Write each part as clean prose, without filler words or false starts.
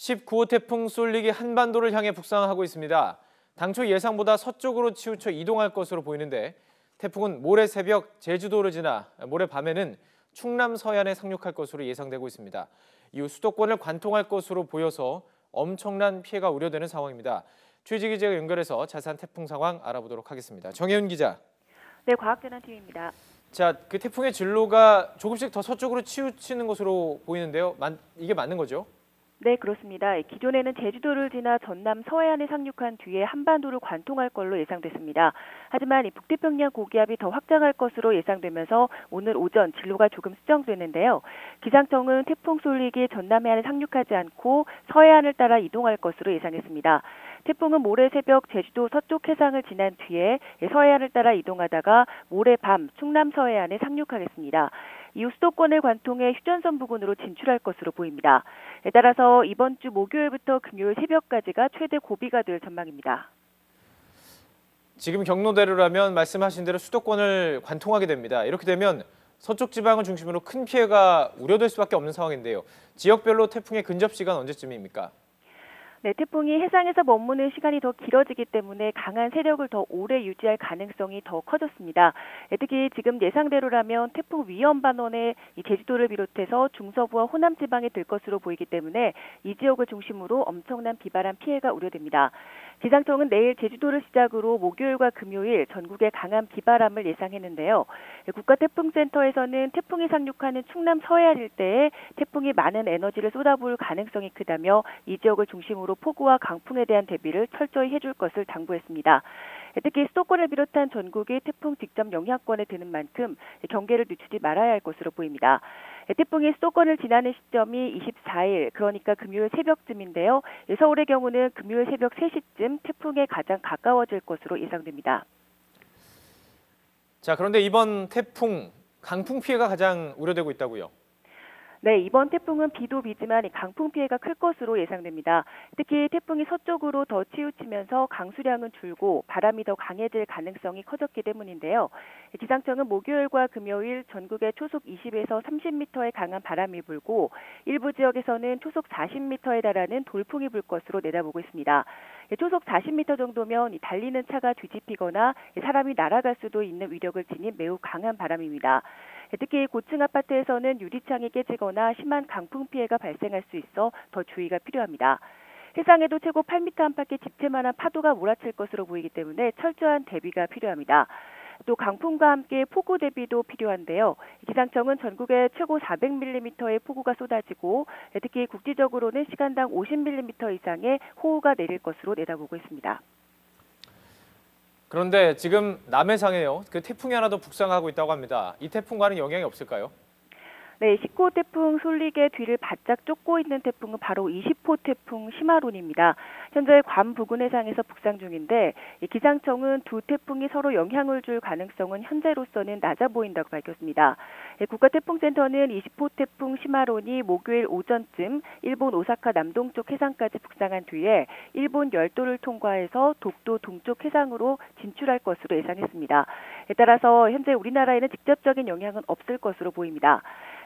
19호 태풍 쏠릭이 한반도를 향해 북상하고 있습니다. 당초 예상보다 서쪽으로 치우쳐 이동할 것으로 보이는데 태풍은 모레 새벽 제주도를 지나 모레 밤에는 충남 서해안에 상륙할 것으로 예상되고 있습니다. 이후 수도권을 관통할 것으로 보여서 엄청난 피해가 우려되는 상황입니다. 최지 기자가 연결해서 자세한 태풍 상황 알아보도록 하겠습니다. 정혜윤 기자. 네, 과학재난팀입니다. 자, 그 태풍의 진로가 조금씩 더 서쪽으로 치우치는 것으로 보이는데요. 이게 맞는 거죠? 네, 그렇습니다. 기존에는 제주도를 지나 전남 서해안에 상륙한 뒤에 한반도를 관통할 걸로 예상됐습니다. 하지만 이 북태평양 고기압이 더 확장할 것으로 예상되면서 오늘 오전 진로가 조금 수정됐는데요. 기상청은 태풍 쏠릭이 전남 해안에 상륙하지 않고 서해안을 따라 이동할 것으로 예상했습니다. 태풍은 모레 새벽 제주도 서쪽 해상을 지난 뒤에 서해안을 따라 이동하다가 모레 밤 충남 서해안에 상륙하겠습니다. 이후 수도권을 관통해 휴전선 부근으로 진출할 것으로 보입니다. 따라서 이번 주 목요일부터 금요일 새벽까지가 최대 고비가 될 전망입니다. 지금 경로대로라면 말씀하신 대로 수도권을 관통하게 됩니다. 이렇게 되면 서쪽 지방을 중심으로 큰 피해가 우려될 수밖에 없는 상황인데요. 지역별로 태풍의 근접 시간 언제쯤입니까? 네, 태풍이 해상에서 머무는 시간이 더 길어지기 때문에 강한 세력을 더 오래 유지할 가능성이 더 커졌습니다. 특히 지금 예상대로라면 태풍 위험 반원에 제주도를 비롯해서 중서부와 호남 지방에 들 것으로 보이기 때문에 이 지역을 중심으로 엄청난 비바람 피해가 우려됩니다. 기상청은 내일 제주도를 시작으로 목요일과 금요일 전국에 강한 비바람을 예상했는데요. 국가태풍센터에서는 태풍이 상륙하는 충남 서해안 일대에 태풍이 많은 에너지를 쏟아부을 가능성이 크다며 이 지역을 중심으로 폭우와 강풍에 대한 대비를 철저히 해줄 것을 당부했습니다. 특히 수도권을 비롯한 전국이 태풍 직접 영향권에 드는 만큼 경계를 늦추지 말아야 할 것으로 보입니다. 태풍이 수도권을 지나는 시점이 24일, 그러니까 금요일 새벽쯤인데요. 서울의 경우는 금요일 새벽 3시쯤 태풍에 가장 가까워질 것으로 예상됩니다. 자, 그런데 이번 태풍, 강풍 피해가 가장 우려되고 있다고요? 네, 이번 태풍은 비도 비지만 강풍 피해가 클 것으로 예상됩니다. 특히 태풍이 서쪽으로 더 치우치면서 강수량은 줄고 바람이 더 강해질 가능성이 커졌기 때문인데요. 기상청은 목요일과 금요일 전국에 초속 20에서 30m의 강한 바람이 불고 일부 지역에서는 초속 40m에 달하는 돌풍이 불 것으로 내다보고 있습니다. 초속 40m 정도면 달리는 차가 뒤집히거나 사람이 날아갈 수도 있는 위력을 지닌 매우 강한 바람입니다. 특히 고층 아파트에서는 유리창이 깨지거나 심한 강풍 피해가 발생할 수 있어 더 주의가 필요합니다. 해상에도 최고 8m 안팎의 집채만한 파도가 몰아칠 것으로 보이기 때문에 철저한 대비가 필요합니다. 또 강풍과 함께 폭우 대비도 필요한데요. 기상청은 전국에 최고 400mm의 폭우가 쏟아지고 특히 국지적으로는 시간당 50mm 이상의 호우가 내릴 것으로 내다보고 있습니다. 그런데 지금 남해상에요. 그 태풍이 하나 더 북상하고 있다고 합니다. 이 태풍과는 영향이 없을까요? 네, 19호 태풍 쏠릭의 뒤를 바짝 쫓고 있는 태풍은 바로 20호 태풍 시마론입니다. 현재 괌 부근 해상에서 북상 중인데 기상청은 두 태풍이 서로 영향을 줄 가능성은 현재로서는 낮아 보인다고 밝혔습니다. 국가태풍센터는 20호 태풍 시마론이 목요일 오전쯤 일본 오사카 남동쪽 해상까지 북상한 뒤에 일본 열도를 통과해서 독도 동쪽 해상으로 진출할 것으로 예상했습니다. 따라서 현재 우리나라에는 직접적인 영향은 없을 것으로 보입니다.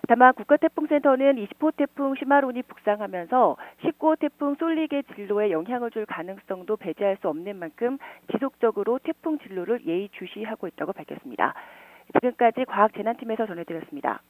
다만 국가태풍센터는 20호 태풍 시마론이 북상하면서 19호 태풍 쏠릭의 진로에 영향을 줄 가능성도 배제할 수 없는 만큼 지속적으로 태풍 진로를 예의주시하고 있다고 밝혔습니다. 지금까지 과학재난팀에서 전해드렸습니다.